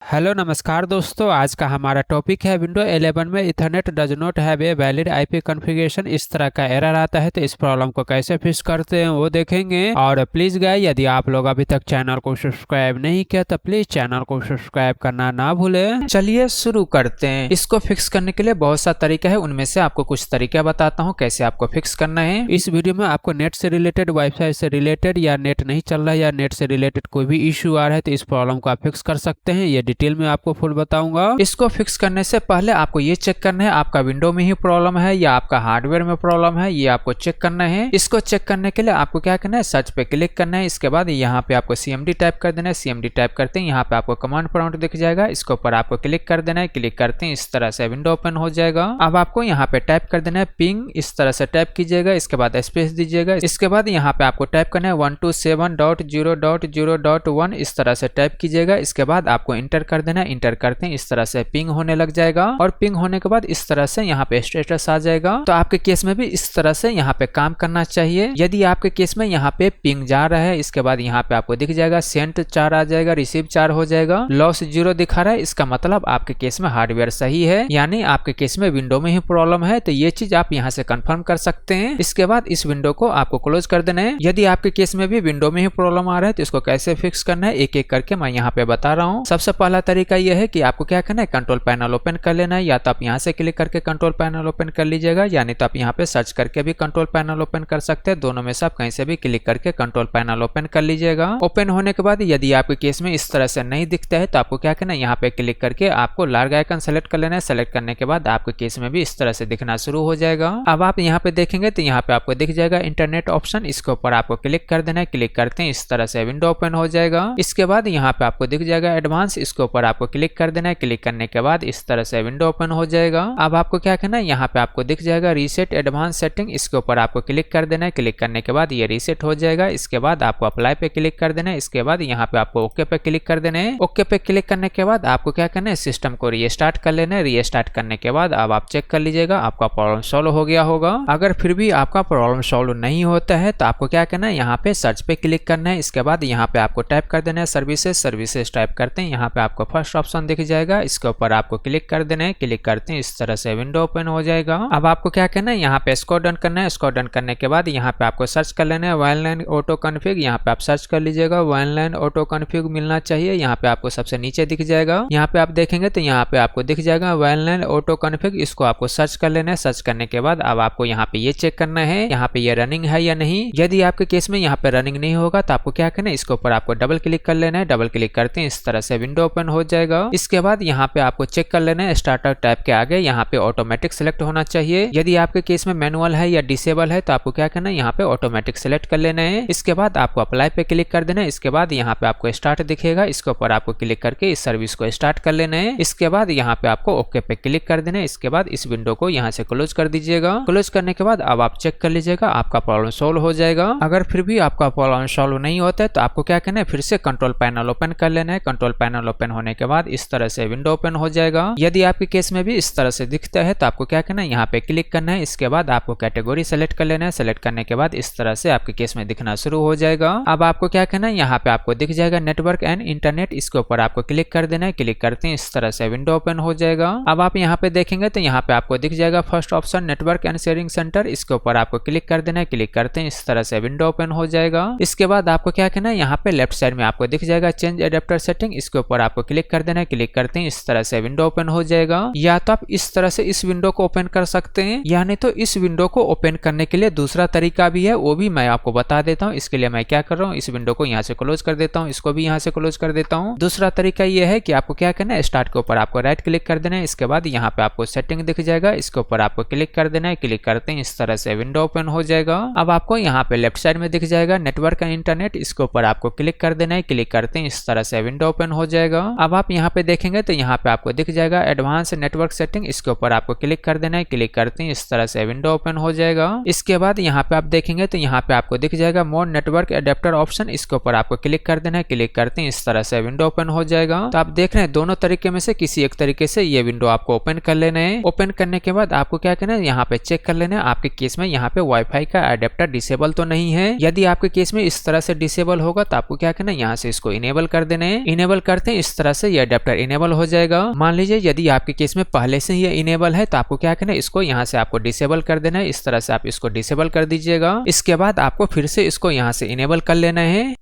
Hello नमस्कार दोस्तों, आज का हमारा टॉपिक है विंडो 11 में Ethernet does not have a valid IP configuration. इस तरह का एरर आता है तो इस प्रॉब्लम को कैसे फिक्स करते हैं वो देखेंगे। और प्लीज गाइस, यदि आप लोग अभी तक चैनल को सब्सक्राइब नहीं किया तो प्लीज चैनल को सब्सक्राइब करना ना भूलें। चलिए शुरू करते हैं। इसको फिक्स करने के लिए बहुत सा तरीका है, उनमें से आपको कुछ तरीका बताता हूँ कैसे आपको फिक्स करना है। इस वीडियो में आपको नेट से रिलेटेड, वाईफाई से रिलेटेड या नेट नहीं चल रहा है या नेट से रिलेटेड कोई भी इश्यू आ रहा है तो इस प्रॉब्लम को आप फिक्स कर सकते हैं। ये डिटेल में आपको फुल बताऊंगा। इसको फिक्स करने से पहले आपको ये चेक करना है आपका विंडो में ही प्रॉब्लम है या आपका हार्डवेयर में प्रॉब्लम है, ये आपको चेक करना है। इसको चेक करने के लिए आपको क्या करना है, सर्च पे क्लिक करना है। इसके बाद यहाँ पे आपको cmd टाइप कर देना है। cmd टाइप करते हैं यहाँ पे आपको कमांड प्रॉम्प्ट दिख जाएगा, इसके ऊपर आपको क्लिक कर देना है। क्लिक करते हैं इस तरह से विंडो ओपन हो जाएगा। अब आपको यहाँ पे टाइप कर देना है पिंग, इस तरह से टाइप कीजिएगा। इसके बाद स्पेस दीजिएगा। इसके बाद यहाँ पे आपको टाइप करना है 127.0.0.1, इस तरह से टाइप कीजिएगा। इसके बाद आपको इंटर कर देना है। इंटर करते हैं इस तरह से पिंग होने लग जाएगा और पिंग होने के बाद इस तरह से यहाँ पे स्टेटस आ जाएगा। तो आपके केस में भी इस तरह से यहाँ पे काम करना चाहिए। यदि आपके केस में यहाँ पे पिंग जा रहा है, इसके बाद यहाँ पे आपको दिख जाएगा सेंट 4 आ जाएगा, रिसीव 4 हो जाएगा, लॉस 0 दिखा रहा है, इसका मतलब आपके केस में हार्डवेयर सही है, यानी आपके केस में विंडो में ही प्रॉब्लम है। तो ये चीज आप यहाँ से कंफर्म कर सकते हैं। इसके बाद इस विंडो को आपको क्लोज कर देना है। यदि आपके केस में भी विंडो में ही प्रॉब्लम आ रहा है तो इसको कैसे फिक्स करना है एक एक करके मैं यहाँ पे बता रहा हूँ। सबसे पहला तरीका यह है कि आपको क्या करना है, कंट्रोल पैनल ओपन कर लेना है। या तो आप यहाँ से क्लिक करके कंट्रोल पैनल ओपन कर लीजिएगा, यानी तो आप यहाँ पे सर्च करके भी कंट्रोल पैनल ओपन कर सकते हैं। दोनों में से आप कहीं से भी क्लिक करके कंट्रोल पैनल ओपन कर लीजिएगा। ओपन होने के बाद यदि आपके केस में इस तरह से नहीं दिखता है तो आपको क्या करना है, यहाँ पे क्लिक करके आपको लार्ज आइकन सेलेक्ट कर लेना है। सेलेक्ट करने के बाद आपके केस में भी इस तरह से दिखना शुरू हो जाएगा। अब आप यहाँ पे देखेंगे तो यहाँ पे आपको दिख जाएगा इंटरनेट ऑप्शन, इसके ऊपर आपको क्लिक कर देना है। क्लिक करते हैं इस तरह से विंडो ओपन हो जाएगा। इसके बाद यहाँ पे आपको दिख जाएगा एडवांस, इसके ऊपर आपको क्लिक कर देना है। क्लिक करने के बाद इस तरह से विंडो ओपन हो जाएगा। अब आपको क्या करना है, यहाँ पे आपको दिख जाएगा रीसेट एडवांस सेटिंग, इसके ऊपर आपको क्लिक कर देना है। क्लिक करने के बाद ये रीसेट हो जाएगा। इसके बाद आपको अप्लाई पे क्लिक कर देना है। इसके बाद यहाँ पे आपको ओके पे क्लिक कर देना है। ओके पे क्लिक करने के बाद आपको क्या करना है, सिस्टम को रीस्टार्ट कर लेना है। रीस्टार्ट करने के बाद अब आप चेक कर लीजिएगा आपका प्रॉब्लम सॉल्व हो गया होगा। अगर फिर भी आपका प्रॉब्लम सॉल्व नहीं होता है तो आपको क्या करना है, यहाँ पे सर्च पे क्लिक करना है। इसके बाद यहाँ पे आपको टाइप कर देना है सर्विसेज टाइप करते हैं। यहाँ पे आपको फर्स्ट ऑप्शन दिख जाएगा, इसके ऊपर आपको क्लिक कर देना है। क्लिक करते हैं इस तरह से विंडो ओपन हो जाएगा। अब आपको क्या करना है, यहाँ पे स्क्रॉल डाउन करना है। स्क्रॉल डाउन करने के बाद यहाँ पे आपको सर्च कर लेना है वाइल्डलाइन ऑटो कॉन्फ़िग, यहाँ पे आप सर्च कर लीजिएगा वाइल्डलाइन ऑटो कॉन्फ़िग मिलना चाहिए। यहाँ पे आपको सबसे नीचे दिख जाएगा। यहाँ पे आप देखेंगे तो यहाँ पे आपको दिख जाएगा वाइल्डलाइन ऑटो कॉन्फ़िग, इसको आपको सर्च कर लेना है। सर्च करने के बाद अब आपको यहाँ पे ये चेक करना है यहाँ पे ये रनिंग है या नहीं। यदि आपके केस में यहाँ पे रनिंग नहीं होगा तो आपको क्या करना है, इसके ऊपर आपको डबल क्लिक कर लेना है। डबल क्लिक करते हैं इस तरह से विंडो ओपन हो जाएगा। इसके बाद यहाँ पे आपको चेक कर लेना है स्टार्टर टैब के आगे यहाँ पे ऑटोमेटिक सेलेक्ट होना चाहिए। यदि आपके केस में मैनुअल है या डिसेबल है तो आपको क्या करना है, यहाँ पे ऑटोमेटिक सेलेक्ट कर लेना है। इसके बाद आपको अप्लाई पे क्लिक कर देना है। इसके बाद यहाँ पे आपको स्टार्ट दिखेगा, इसके ऊपर आपको क्लिक करके इस सर्विस को स्टार्ट कर लेना है। इसके बाद यहाँ पे आपको ओके पे क्लिक कर देना है। इसके बाद इस विंडो को यहाँ से क्लोज कर दीजिएगा। क्लोज करने के बाद अब आप चेक कर लीजिएगा आपका प्रॉब्लम सॉल्व हो जाएगा। अगर फिर भी आपका प्रॉब्लम सॉल्व नहीं होता है तो आपको क्या करना है, फिर से कंट्रोल पैनल ओपन कर लेना है। कंट्रोल पैनल ओपन होने के बाद इस तरह से विंडो ओपन हो जाएगा। यदि आपके केस में भी इस तरह से दिखता है तो आपको क्या करना है, यहाँ पे क्लिक करना है। इसके बाद आपको कैटेगरी सेलेक्ट कर लेना है। सेलेक्ट करने के बाद इस तरह से आपके केस में दिखना शुरू हो जाएगा। अब आपको क्या करना है, यहाँ पे आपको दिख जाएगा नेटवर्क एंड इंटरनेट, इसके ऊपर आपको क्लिक कर देना है। क्लिक करते हैं इस तरह से विंडो ओपन हो जाएगा। अब आप यहाँ पे देखेंगे तो यहाँ पे आपको दिख जाएगा first option network and sharing centre, इसके ऊपर आपको क्लिक कर देना है। क्लिक करते हैं इस तरह से विंडो ओपन हो जाएगा। इसके बाद आपको क्या करना है, यहाँ पे लेफ्ट साइड में आपको दिख जाएगा चेंज एडेप्टर सेटिंग, इसके ऊपर आपको क्लिक कर देना है। क्लिक करते हैं इस तरह से विंडो ओपन हो जाएगा। या तो आप इस तरह से इस विंडो को ओपन कर सकते हैं, या नहीं तो इस विंडो को ओपन करने के लिए दूसरा तरीका भी है, वो भी मैं आपको बता देता हूँ। इसके लिए मैं क्या कर रहा हूँ, इस विंडो को यहाँ से क्लोज कर देता हूँ, इसको भी यहाँ से क्लोज कर देता हूँ। दूसरा तरीका ये है कि आपको क्या करना है, स्टार्ट के ऊपर आपको राइट क्लिक कर देना है। इसके बाद यहाँ पे आपको सेटिंग दिख जाएगा, इसके ऊपर आपको क्लिक कर देना है। क्लिक करते हैं इस तरह से विंडो ओपन हो जाएगा। अब आपको यहाँ पे लेफ्ट साइड में दिख जाएगा नेटवर्क एंड इंटरनेट, इसके ऊपर आपको क्लिक कर देना है। क्लिक करते हैं इस तरह से विंडो ओपन हो जाएगा। अब आप यहाँ पे देखेंगे तो यहाँ पे आपको दिख जाएगा एडवांस नेटवर्क सेटिंग, इसके ऊपर आपको क्लिक कर देना है। क्लिक करते हैं इस तरह से विंडो ओपन हो जाएगा। इसके बाद यहाँ पे आप देखेंगे तो यहाँ पे आपको दिख जाएगा मोर नेटवर्क एडेप्टर ऑप्शन, इसके ऊपर आपको क्लिक कर देना है। क्लिक करते हैं इस तरह से विंडो ओपन हो जाएगा। तो आप देख रहे हैं दोनों तरीके में से किसी एक तरीके से ये विंडो आपको ओपन कर लेना है। ओपन करने के बाद आपको क्या करना है, यहाँ पे चेक कर लेना है आपके केस में यहाँ पे वाईफाई का एडेप्टर डिसेबल तो नहीं है। यदि आपके केस में इस तरह से डिसेबल होगा तो आपको क्या करना है, यहाँ से इसको इनेबल कर देना है। इनेबल करते हैं इस तरह से ये अडेप्टर इनेबल हो जाएगा। मान लीजिए यदि आपके केस में पहले से ही ये इनेबल है तो आपको क्या करना है, इसको यहाँ से आपको डिसेबल कर देना है। इस तरह से आप इसको डिसेबल कर दीजिएगा। इसके बाद आपको फिर से इसको यहाँ से इनेबल कर लेना है।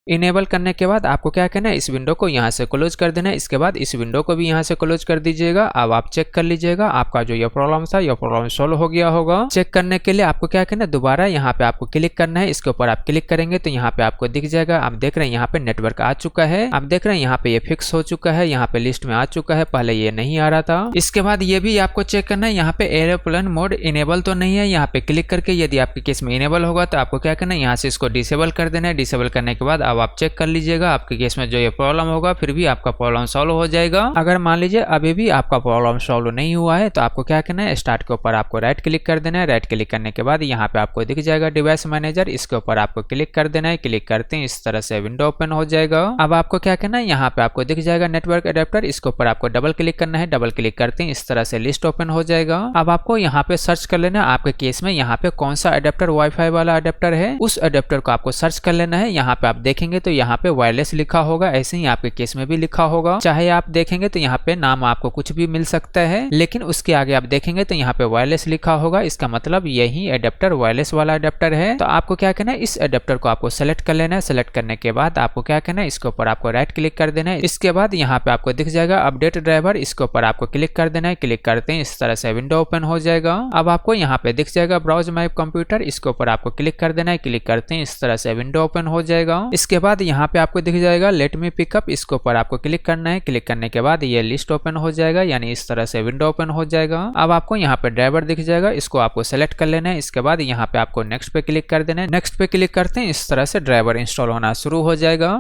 इनेबल करने के बाद आपको क्या करना है, इस विंडो को यहाँ से क्लोज कर देना है। इसके बाद इस विंडो को भी यहाँ से क्लोज कर दीजिएगा। अब आप चेक कर लीजिएगा आपका जो ये प्रॉब्लम था ये प्रॉब्लम सॉल्व हो गया होगा। चेक करने के लिए आपको क्या करना है, दोबारा यहाँ पे आपको क्लिक करना है। इसके ऊपर आप क्लिक करेंगे तो यहाँ पे आपको दिख जाएगा। आप देख रहे हैं यहाँ पे नेटवर्क आ चुका है। आप देख रहे हैं यहाँ पे ये फिक्स हो चुका है, यहाँ पे लिस्ट में आ चुका है, पहले ये नहीं आ रहा था। इसके बाद ये भी आपको चेक करना है, यहाँ पे एरोप्लेन मोड इनेबल तो नहीं है। यहाँ पे क्लिक करके यदि आपके केस में इनेबल होगा तो आपको क्या करना है, यहाँ से इसको डिसेबल कर देना है। डिसेबल करने के बाद अब आप चेक कर लीजिएगा आपके केस में जो ये प्रॉब्लम होगा, फिर भी आपका प्रॉब्लम सॉल्व हो जाएगा। अगर मान लीजिए अभी भी आपका प्रॉब्लम सॉल्व नहीं हुआ है तो आपको क्या करना है, स्टार्ट के ऊपर आपको राइट क्लिक कर देना है। राइट क्लिक करने के बाद यहाँ पे आपको दिख जाएगा डिवाइस मैनेजर, इसके ऊपर आपको क्लिक कर देना है। क्लिक करते हैं इस तरह से विंडो ओपन हो जाएगा। अब आपको क्या करना है, यहाँ पे आपको दिख जाएगा नेटवर्क अडेप्टर, इसके ऊपर आपको डबल क्लिक करना है। डबल क्लिक करते हैं इस तरह से लिस्ट ओपन हो जाएगा। अब आपको यहाँ पे सर्च कर लेना है आपके केस में यहाँ पे कौन सा अडेप्टर वाईफाई वाला अडेप्टर है, उस अडेप्टर को आपको सर्च कर लेना है। यहाँ पे आप देखेंगे तो यहाँ पे वायरलेस लिखा होगा, ऐसे ही आपके केस में भी लिखा होगा। चाहे आप देखेंगे तो यहाँ पे नाम आपको कुछ भी मिल सकता है, लेकिन उसके आगे आप देखेंगे तो यहाँ पे वायरलेस लिखा होगा। इसका मतलब यही अडेप्टर वायरलेस वाला अडेप्टर है। तो आपको क्या करना है, इस अडेप्टर को आपको सेलेक्ट कर लेना है। सेलेक्ट करने के बाद आपको क्या करना है, इसके ऊपर आपको राइट क्लिक कर देना है। इसके बाद यहाँ पे आपको दिख जाएगा अपडेट ड्राइवर, इसके ऊपर आपको क्लिक कर देना है। क्लिक करते हैं इस तरह से विंडो ओपन हो जाएगा। अब आपको यहाँ पे दिख जाएगा ब्राउज माय कंप्यूटर, इसके ऊपर आपको क्लिक कर देना है। क्लिक करते हैं इस तरह से विंडो ओपन हो जाएगा। इसके बाद यहाँ पे आपको दिख जाएगा लेट मी पिकअप, इसके ऊपर आपको क्लिक करना है। क्लिक करने के बाद ये लिस्ट ओपन हो जाएगा, यानी इस तरह से विंडो ओपन हो जाएगा। अब आपको यहाँ पे ड्राइवर दिख जाएगा, इसको आपको सेलेक्ट कर लेना है। इसके बाद यहाँ पे आपको नेक्स्ट पे क्लिक कर देना है। नेक्स्ट पे क्लिक करते हैं इस तरह से ड्राइवर इंस्टॉल होना शुरू हो जाएगा।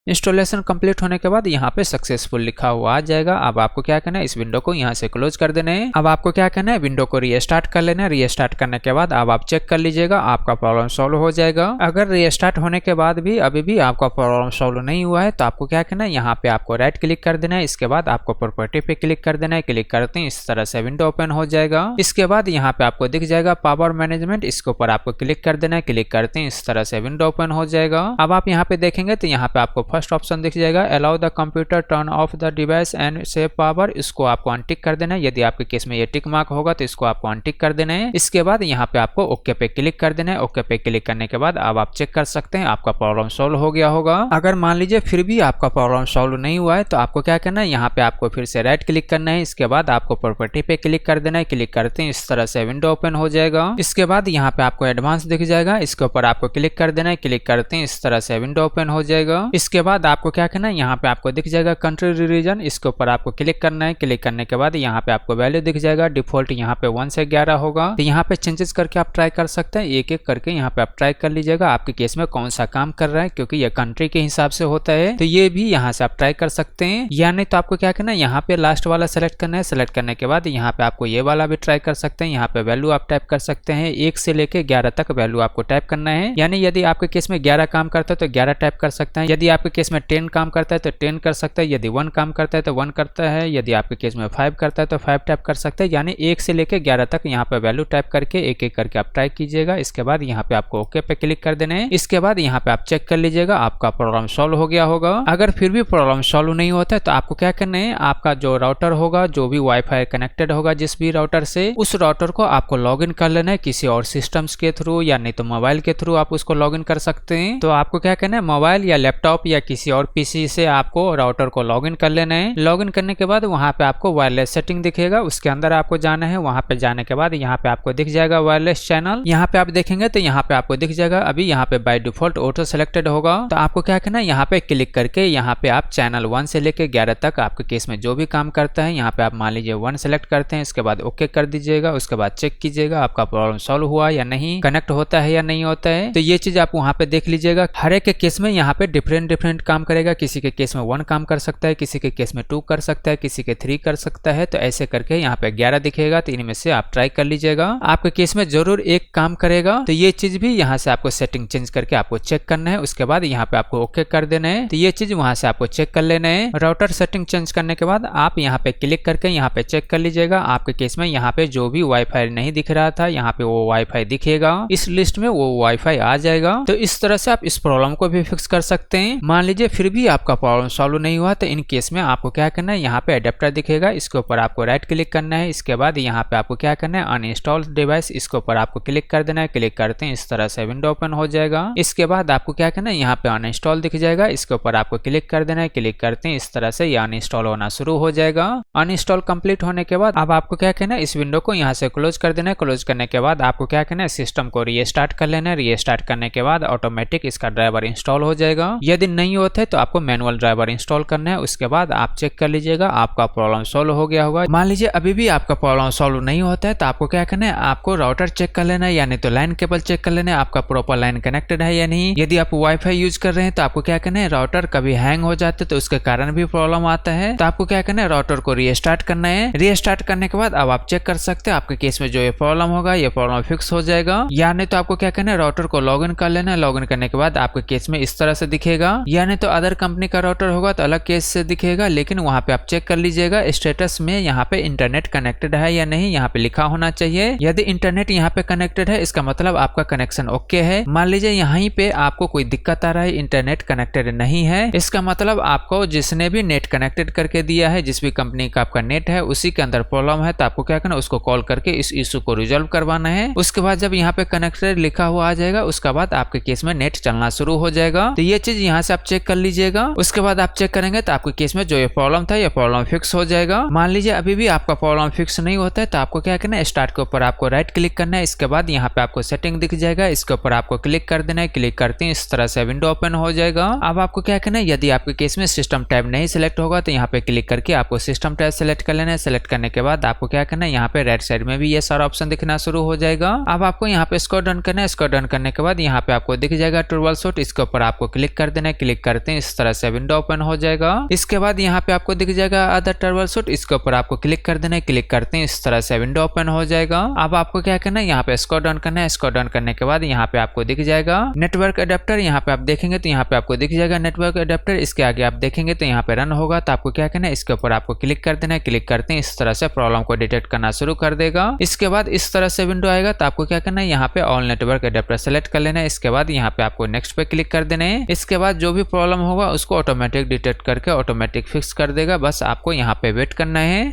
इंस्टॉलेशन कंप्लीट होने के बाद यहाँ पे सक्सेसफुल लिखा हुआ आ जाएगा। अब आपको क्या करना है, इस विंडो को यहाँ से क्लोज कर देना है। अब आपको क्या करना है, विंडो को रीस्टार्ट कर लेना है। रीस्टार्ट करने के बाद अब आप चेक कर लीजिएगा आपका प्रॉब्लम सॉल्व हो जाएगा। अगर रीस्टार्ट होने के बाद भी अभी भी आपका प्रॉब्लम सॉल्व नहीं हुआ है तो आपको क्या करना है, यहाँ पे आपको राइट क्लिक कर देना है। इसके बाद आपको प्रॉपर्टी पे क्लिक कर देना है। क्लिक करते हैं इस तरह से विंडो ओपन हो जाएगा। इसके बाद यहाँ पे आपको दिख जाएगा पावर मैनेजमेंट, इसके ऊपर आपको क्लिक कर देना है। क्लिक करते हैं इस तरह से विंडो ओपन हो जाएगा। अब आप यहाँ पे देखेंगे तो यहाँ पे आपको फर्स्ट ऑप्शन दिख जाएगा allow the computer turn off the device and save power, इसको आपको अनटिक कर देना है। यदि आपके केस में ये टिक मार्क होगा तो इसको आपको अनटिक कर देना है। इसके बाद यहाँ पे आपको ओके पे क्लिक कर देना है। ओके पे क्लिक करने के बाद अब आप चेक कर सकते हैं आपका प्रॉब्लम सॉल्व हो गया होगा। अगर मान लीजिए फिर भी आपका प्रॉब्लम सॉल्व नहीं हुआ है तो आपको क्या करना है, यहाँ पे आपको फिर से राइट क्लिक करना है। इसके बाद आपको प्रॉपर्टी पे क्लिक कर देना है। क्लिक करते हैं इस तरह से विंडो ओपन हो जाएगा। इसके बाद यहाँ पे आपको एडवांस दिख जाएगा, इसके ऊपर आपको क्लिक कर देना है। क्लिक करते हैं इस तरह से विंडो ओपन हो जाएगा। इसके बाद आपको क्या करना है, यहाँ पे आपको दिख जाएगा कंट्री रीजन, इसके ऊपर आपको क्लिक करना है। क्लिक करने के बाद यहाँ पे आपको वैल्यू दिख जाएगा, डिफॉल्ट यहाँ पे 1 से 11 होगा। तो यहाँ पे चेंजेस करके आप ट्राई कर सकते हैं, एक एक करके यहाँ पे आप ट्राई कर लीजिएगा आपके केस में कौन सा काम कर रहा है, क्योंकि ये कंट्री के हिसाब से होता है। तो ये भी यहाँ से आप ट्राई कर सकते हैं, या नहीं तो आपको क्या करना है, यहाँ पे लास्ट वाला सेलेक्ट करना है। सेलेक्ट करने के बाद यहाँ पे आपको ये वाला भी ट्राई कर सकते हैं। यहाँ पे वैल्यू आप टाइप कर सकते हैं, 1 से लेके 11 तक वैल्यू आपको टाइप करना है। यानी यदि आपके केस में 11 काम करता है तो 11 टाइप कर सकते हैं। यदि आपके केस में 10 काम करता है तो 10 कर सकते हैं। यदि 1 काम करता है तो 1 करता है। यदि आपके केस में 5 करता है तो 5 टाइप कर सकते हैं। यानी 1 से लेके 11 तक यहाँ पे वैल्यू टाइप करके एक एक करके आप ट्राई कीजिएगा। इसके बाद यहाँ पे आपको ओके पे क्लिक कर देना है। इसके बाद यहाँ पे आप चेक कर लीजिएगा आपका प्रॉब्लम सॉल्व हो गया होगा। अगर फिर भी प्रॉब्लम सॉल्व नहीं होता है तो आपको क्या करना है, आपका जो राउटर होगा, जो भी वाईफाई कनेक्टेड होगा जिस भी राउटर से, उस राउटर को आपको लॉगिन कर लेना है किसी और सिस्टम्स के थ्रू, या नहीं तो मोबाइल के थ्रू आप उसको लॉगिन कर सकते हैं। तो आपको क्या करना है, मोबाइल या लैपटॉप या किसी और पीसी से आपको राउटर को लॉगिन कर लेना है। लॉगिन करने के बाद वहां पे आपको वायरलेस सेटिंग दिखेगा, उसके अंदर आपको जाना है। वहां पे जाने के बाद यहाँ पे आपको दिख जाएगा वायरलेस चैनल। यहाँ पे आप देखेंगे तो यहाँ पे आपको दिख जाएगा, अभी यहाँ पे बाय डिफॉल्ट ऑटो सेलेक्टेड होगा। तो आपको क्या करना है, यहाँ पे क्लिक करके यहाँ पे आप चैनल 1 से लेके 11 तक आपके केस में जो भी काम करता है, यहाँ पे आप मान लीजिए 1 सेलेक्ट करते हैं। इसके बाद ओके कर दीजिएगा। उसके बाद चेक कीजिएगा आपका प्रॉब्लम सॉल्व हुआ या नहीं, कनेक्ट होता है या नहीं होता है। तो ये चीज आप वहाँ पे देख लीजिएगा। हर एक के केस में यहाँ पे डिफरेंट डिफरेंट काम करेगा। किसी के केस में 1 काम कर सकता है, किसी के केस में 2 कर सकता है, किसी के 3 कर सकता है। तो ऐसे करके यहाँ पे 11 दिखेगा। तो इनमें से आप ट्राई कर लीजिएगा, आपके केस में जरूर एक काम करेगा। तो ये चीज भी यहाँ से आपको सेटिंग चेंज करके आपको चेक करना है। उसके बाद यहाँ पे आपको ओके कर देना है। तो ये चीज वहां से आपको चेक कर लेना है। राउटर सेटिंग चेंज करने के बाद आप यहाँ पे क्लिक करके यहाँ पे चेक कर लीजिएगा। आपके केस में यहाँ पे जो भी वाईफाई नहीं दिख रहा था, यहाँ पे वो वाईफाई दिखेगा, इस लिस्ट में वो वाईफाई आ जाएगा। तो इस तरह से आप इस प्रॉब्लम को भी फिक्स कर सकते हैं। मान लीजिए फिर भी आपका प्रॉब्लम सॉल्व नहीं हुआ, तो इन केस में आपको क्या करना है, यहाँ पे अडेप्टर दिखेगा, इसके ऊपर आपको राइट क्लिक करना है। इसके बाद यहाँ पे आपको क्या करना है, अनइंस्टॉल डिवाइस, इसके ऊपर आपको क्लिक कर देना है। क्लिक करते हैं इस तरह से विंडो ओपन हो जाएगा। इसके बाद आपको क्या करना है, यहाँ पे अनइंस्टॉल दिख जाएगा, इसके ऊपर आपको क्लिक कर देना है। क्लिक करते हैं इस तरह से ये अनइंस्टॉल होना शुरू हो जाएगा। अनइंस्टॉल कंप्लीट होने के बाद अब आपको क्या करना है, इस विंडो को यहाँ से क्लोज कर देना है। क्लोज करने के बाद आपको क्या करना है, सिस्टम को रीस्टार्ट कर लेना है। रीस्टार्ट करने के बाद ऑटोमेटिक इसका ड्राइवर इंस्टॉल हो जाएगा। यदि नहीं होता है तो आपको मैनुअल ड्राइवर इंस्टॉल करना है। उसके बाद आप चेक कर लीजिएगा आपका प्रॉब्लम सॉल्व हो गया होगा। मान लीजिए अभी भी आपका प्रॉब्लम सॉल्व नहीं होता है, तो आपको क्या करना है, आपको राउटर चेक कर लेना है, यानी तो लाइन केबल चेक कर लेना है, आपका प्रॉपर लाइन कनेक्टेड है या नहीं। यदि आप वाईफाई यूज कर रहे हैं तो आपको क्या करना है, राउटर कभी हैंग हो जाते तो उसके कारण भी प्रॉब्लम आता है। तो आपको क्या करना है, राउटर को रीस्टार्ट करना है। रीस्टार्ट करने के बाद अब आप चेक कर सकते हैं आपके केस में जो ये प्रॉब्लम होगा, ये प्रॉब्लम फिक्स हो जाएगा। या नहीं तो आपको क्या करना है, राउटर को लॉगिन कर लेना है। लॉगिन करने के बाद आपके केस में इस तरह से दिखेगा। या नहीं तो अदर कंपनी का राउटर होगा तो अलग केस से दिखेगा, लेकिन वहां पे आप चेक कर लीजिएगा स्टेटस में यहाँ पे इंटरनेट कनेक्टेड है या नहीं, यहाँ पे लिखा होना चाहिए। यदि इंटरनेट यहाँ पे कनेक्टेड है, इसका मतलब आपका कनेक्शन ओके है। मान लीजिए यहीं पे आपको कोई दिक्कत आ रहा है, इंटरनेट कनेक्टेड नहीं है, इसका मतलब आपको जिसने भी नेट कनेक्टेड करके दिया है, जिस भी कंपनी का आपका नेट है उसी के अंदर प्रॉब्लम है। तो आपको क्या करना है, उसको कॉल करके इस इशू को रिजॉल्व करवाना है। उसके बाद जब यहाँ पे कनेक्टेड लिखा हुआ आ जाएगा, उसके बाद आपके केस में नेट चलना शुरू हो जाएगा। तो ये चीज यहाँ से आप चेक कर लीजिएगा। उसके बाद आप चेक करेंगे तो आपके केस में जो ये प्रॉब्लम था, ये प्रॉब्लम फिक्स हो जाएगा। मान लीजिए अभी भी आपका प्रॉब्लम फिक्स नहीं होता है, तो आपको क्या करना है, स्टार्ट के ऊपर आपको राइट क्लिक करना है। इसके बाद यहाँ पे आपको सेटिंग दिख जाएगा, इसके ऊपर आपको क्लिक कर देना है। क्लिक करते हैं इस तरह से विंडो ओपन हो जाएगा। अब आपको क्या करना है, यदि आपके केस में सिस्टम टैब नहीं सिलेक्ट होगा तो यहाँ पे क्लिक करके आपको सिस्टम टैब सिलेक्ट कर लेना है। सिलेक्ट करने के बाद आपको क्या करना है, यहाँ पे राइट साइड में भी ये सारा ऑप्शन दिखना शुरू हो जाएगा। अब आपको यहाँ पे स्क्रॉल डाउन करना है। स्क्रॉल डाउन करने के बाद यहाँ पे आपको दिख जाएगा ट्रबल शूट, इसके ऊपर आपको क्लिक कर देना है। क्लिक करते हैं इस तरह से विंडो ओपन हो जाएगा। इसके बाद यहाँ पे आपको दिख जाएगा अदर ट्रबल शूट, इसके ऊपर आपको क्लिक कर देना है। क्लिक करते हैं इस तरह से विंडो ओपन हो जाएगा। अब आपको क्या करना है, यहाँ पे स्क्रॉल डाउन करना है। स्क्रॉल डाउन करने के बाद यहाँ पे आपको दिख जाएगा नेटवर्क अडेप्टर। यहाँ पे आप देखेंगे तो यहाँ पे आपको दिख जाएगा नेटवर्क अडेप्टर। इसके आगे आप देखेंगे तो यहाँ पे रन होगा। तो आपको क्या करना है, इसके ऊपर आपको क्लिक कर देना है। क्लिक करते हैं इस तरह से प्रॉब्लम को डिटेक्ट करना शुरू कर देगा। इसके बाद इस तरह से विंडो आएगा। तो आपको क्या करना है, यहाँ पे ऑल नेटवर्क अडेप्टर सेलेक्ट कर लेना है। इसके बाद यहाँ पे आपको नेक्स्ट पे क्लिक कर देना है। इसके बाद जो भी प्रॉब्लम होगा उसको ऑटोमेटिक डिटेक्ट करके ऑटोमेटिक फिक्स कर देगा। बस आपको यहाँ पे वेट करना है।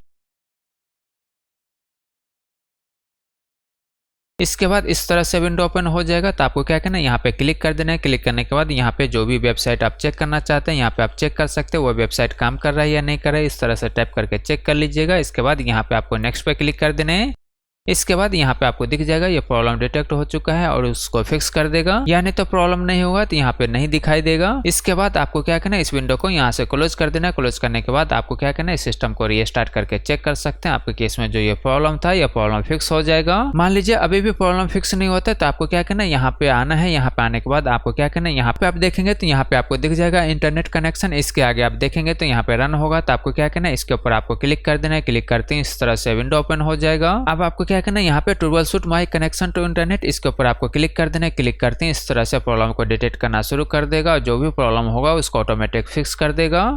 इसके बाद इस तरह से विंडो ओपन हो जाएगा। तो आपको क्या करना है, यहाँ पे क्लिक कर देना है। क्लिक करने के बाद यहाँ पे जो भी वेबसाइट आप चेक करना चाहते हैं, यहाँ पे आप चेक कर सकते हैं वो वेबसाइट काम कर रहा है या नहीं कर रहा है। इस तरह से टैप करके चेक कर लीजिएगा। इसके बाद यहाँ पे आपको नेक्स्ट पे क्लिक कर देना है। इसके बाद यहाँ पे आपको दिख जाएगा ये प्रॉब्लम डिटेक्ट हो चुका है और उसको फिक्स कर देगा। या नहीं तो प्रॉब्लम नहीं होगा तो यहाँ पे नहीं दिखाई देगा। इसके बाद आपको क्या करना है, इस विंडो को यहाँ से क्लोज कर देना है। क्लोज करने के बाद आपको क्या करना है, सिस्टम को रीस्टार्ट करके चेक कर सकते हैं आपके केस में जो ये प्रॉब्लम था, ये प्रॉब्लम फिक्स हो जाएगा। मान लीजिए अभी भी प्रॉब्लम फिक्स नहीं होता तो आपको क्या करना है, यहाँ पे आना है। यहाँ पे आने के बाद आपको क्या करना है, यहाँ पे आप देखेंगे तो यहाँ पे आपको दिख जाएगा इंटरनेट कनेक्शन। इसके आगे आप देखेंगे तो यहाँ पे रन होगा। तो आपको क्या करना है, इसके ऊपर आपको क्लिक कर देना है। क्लिक करते हैं इस तरह से विंडो ओपन हो जाएगा। अब आपको क्या करना है, यहाँ पे troubleshoot my connection to internet, इसके ऊपर आपको क्लिक कर देना है। क्लिक करते हैं इस तरह से प्रॉब्लम को डिटेक्ट करना शुरू कर देगा। जो भी प्रॉब्लम होगा उसको ऑटोमेटिक फिक्स कर देगा।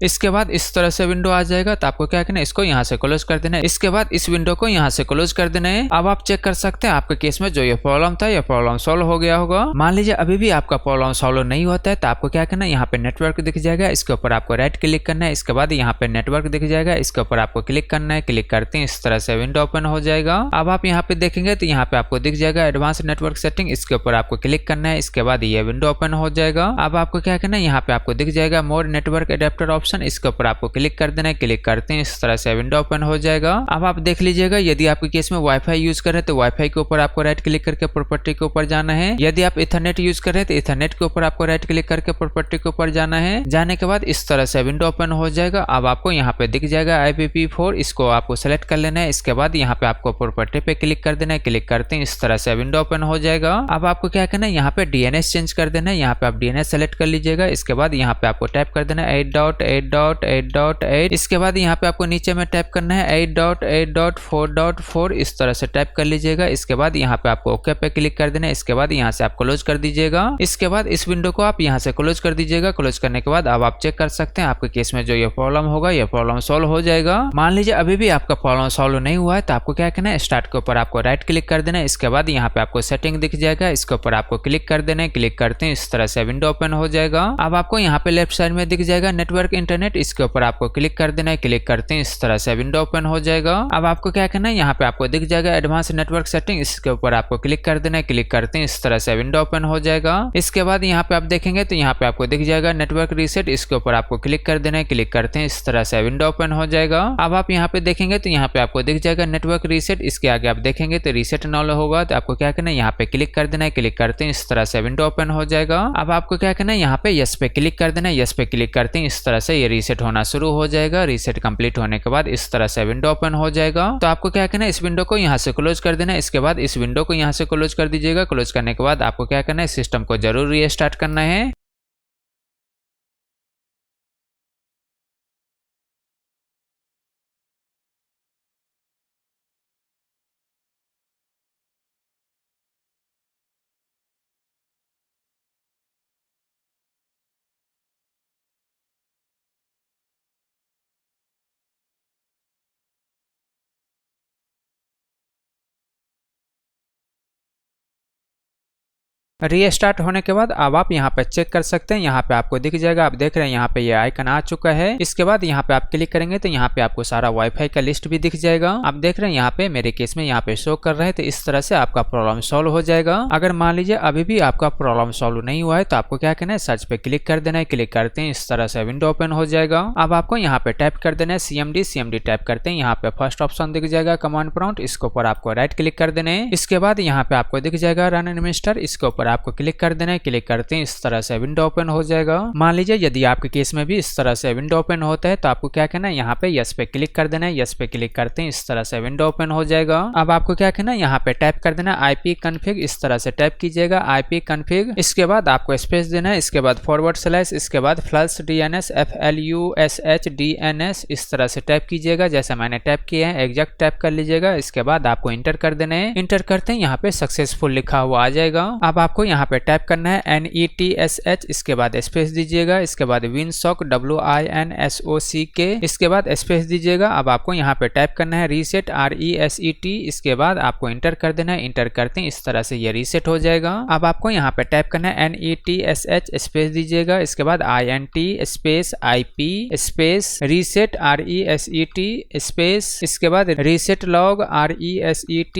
इसके बाद इस तरह से विंडो आ जाएगा। तो आपको क्या करना है, इसको यहाँ से क्लोज कर देना है। इसके बाद इस विंडो को यहाँ से क्लोज कर देना है। अब आप चेक कर सकते हैं आपके केस में जो ये प्रॉब्लम था, ये प्रॉब्लम सॉल्व हो गया होगा। मान लीजिए अभी भी आपका प्रॉब्लम सॉल्व नहीं होता है तो आपको क्या करना है, यहाँ पे नेटवर्क दिख जाएगा, इसके ऊपर आपको राइट क्लिक करना है। इसके बाद यहाँ पे नेटवर्क दिख जाएगा, इसके ऊपर आपको क्लिक करना है। क्लिक करते हैं इस तरह से विंडो ओपन हो जाएगा। अब आप यहाँ पे देखेंगे तो यहाँ पे आपको दिख जाएगा एडवांस नेटवर्क सेटिंग, इसके ऊपर आपको क्लिक करना है। इसके बाद ये विंडो ओपन हो जाएगा। अब आपको क्या करना है, यहाँ पे आपको दिख जाएगा मोर नेटवर्क अडेप्टर ऑप्शन, ऑप्शन, इसके ऊपर आपको क्लिक कर देना है। क्लिक करते हैं इस तरह से विंडो ओपन हो जाएगा। अब आप देख लीजिएगा, यदि आपके केस में वाईफाई यूज कर रहे हैं तो वाईफाई के ऊपर आपको राइट क्लिक करके प्रॉपर्टी के ऊपर जाना है। यदि आप इथरनेट यूज कर रहे हैं तो इथरनेट के ऊपर आपको राइट क्लिक करके प्रॉपर्टी के ऊपर जाना है। जाने के बाद इस तरह से विंडो ओपन हो जाएगा। अब आपको यहाँ पे दिख जाएगा IPv4, इसको आपको सेलेक्ट कर लेना है। इसके बाद यहाँ पे आपको प्रॉपर्टी पे क्लिक कर देना है। क्लिक करते हैं इस तरह से विंडो ओपन हो जाएगा। अब आपको क्या करना है, यहाँ पे DNS चेंज कर देना है। यहाँ पे आप DNS सेलेक्ट कर लीजिएगा। इसके बाद यहाँ पे आपको टाइप कर देना है 8.8.8.8। इसके बाद यहाँ पे आपको नीचे में टाइप करना है 8.8.4.4। इस तरह से टाइप कर लीजिएगा। इसके बाद यहाँ पे आपको ओके पे क्लिक कर देना है। इसके बाद यहाँ से आप क्लोज कर दीजिएगा। इसके बाद इस विंडो को आप यहाँ से क्लोज कर दीजिएगा। क्लोज करने के बाद अब आप चेक कर सकते हैं आपके केस में जो ये प्रॉब्लम होगा ये प्रॉब्लम सॉल्व हो जाएगा। मान लीजिए अभी भी आपका प्रॉब्लम सॉल्व नहीं हुआ है तो आपको क्या करना है, स्टार्ट के ऊपर आपको राइट क्लिक कर देना है। इसके बाद यहाँ पे आपको सेटिंग दिख जाएगा, इसके ऊपर आपको क्लिक कर देना है। क्लिक करते हैं इस तरह से विंडो ओपन हो जाएगा। अब आपको यहाँ पे लेफ्ट साइड में दिख जाएगा नेटवर्क इंटरनेट, इसके ऊपर आपको क्लिक कर देना है। क्लिक करते हैं इस तरह से विंडो ओपन हो जाएगा। अब आपको क्या करना है, यहाँ पे आपको दिख जाएगा एडवांस नेटवर्क सेटिंग, इसके ऊपर आपको क्लिक कर देना है। क्लिक करते हैं इस तरह से विंडो ओपन हो जाएगा। इसके बाद यहाँ पे आप देखेंगे तो यहाँ पे आपको दिख जाएगा नेटवर्क रीसेट, इसके ऊपर आपको क्लिक कर देना है। क्लिक करते हैं इस तरह से विंडो ओपन हो जाएगा। अब आप यहाँ पे देखेंगे तो यहाँ पे आपको दिख जाएगा नेटवर्क रीसेट, इसके आगे आप देखेंगे तो रीसेट नॉल होगा तो आपको क्या करना है, यहाँ पे क्लिक कर देना है। क्लिक करते हैं इस तरह से विंडो ओपन हो जाएगा। अब आपको क्या करना है, यहाँ पे यस पे क्लिक कर देना है। यस पे क्लिक करते हैं इस तरह से ये रीसेट होना शुरू हो जाएगा। रीसेट कंप्लीट होने के बाद इस तरह से विंडो ओपन हो जाएगा। तो आपको क्या करना है, इस विंडो को यहाँ से क्लोज कर देना है। इसके बाद इस विंडो को यहाँ से क्लोज कर दीजिएगा। क्लोज करने के बाद आपको क्या करना है, सिस्टम को जरूर रीस्टार्ट करना है। रीस्टार्ट होने के बाद अब आप यहाँ पे चेक कर सकते हैं, यहाँ पे आपको दिख जाएगा, आप देख रहे हैं यहाँ पे ये आइकन आ चुका है। इसके बाद यहाँ पे आप क्लिक करेंगे तो यहाँ पे आपको सारा वाईफाई का लिस्ट भी दिख जाएगा। आप देख रहे हैं यहाँ पे मेरे केस में यहाँ पे शो कर रहे हैं। तो इस तरह से आपका प्रॉब्लम सॉल्व हो जाएगा। अगर मान लीजिए अभी भी आपका प्रॉब्लम सॉल्व नहीं हुआ है तो आपको क्या करना है, सर्च पे क्लिक कर देना है। क्लिक करते हैं इस तरह से विंडो ओपन हो जाएगा। अब आपको यहाँ पे टाइप कर देना है CMD टाइप करते हैं। यहाँ पे फर्स्ट ऑप्शन दिख जाएगा कमांड प्रॉम्प्ट, इसके ऊपर आपको राइट क्लिक कर देना है। इसके बाद यहाँ पे आपको दिख जाएगा रन एडमिनिस्टर, इसके ऊपर आपको क्लिक कर देना है। क्लिक करते हैं इस तरह से विंडो ओपन हो जाएगा। मान लीजिए यदि आपके केस में भी इस तरह से विंडो ओपन होता है तो आपको क्या करना है, यहाँ पे यस पे क्लिक कर देना है। यस पे क्लिक करते हैं इस तरह से विंडो ओपन हो जाएगा। अब आपको क्या करना है, यहाँ पे टाइप कर देना है IP config, इस तरह से टाइप कीजिएगा IP config। इसके बाद आपको स्पेस देना है। इसके बाद // इसके बाद + DNS FLUSH DNS इस तरह से टाइप कीजिएगा जैसे मैंने टाइप किया है, एग्जैक्ट टाइप कर लीजिएगा। इसके बाद आपको इंटर कर देना है। इंटर करते हैं यहाँ पे सक्सेसफुल लिखा हुआ आ जाएगा। अब आपको यहाँ पे टाइप करना है NETSH, इसके बाद स्पेस दीजिएगा। इसके बाद WinSock WINSOCK, इसके बाद स्पेस दीजिएगा। अब आपको यहाँ पे टाइप करना है रीसेट RESET, इसके बाद आपको इंटर कर देना है। इंटर करते हैं इस तरह से ये रीसेट हो जाएगा। अब आपको यहाँ पे टाइप करना है NETSH स्पेस दीजिएगा। इसके बाद INT space IP space reset RESET space, इसके बाद रीसेट लॉग RESET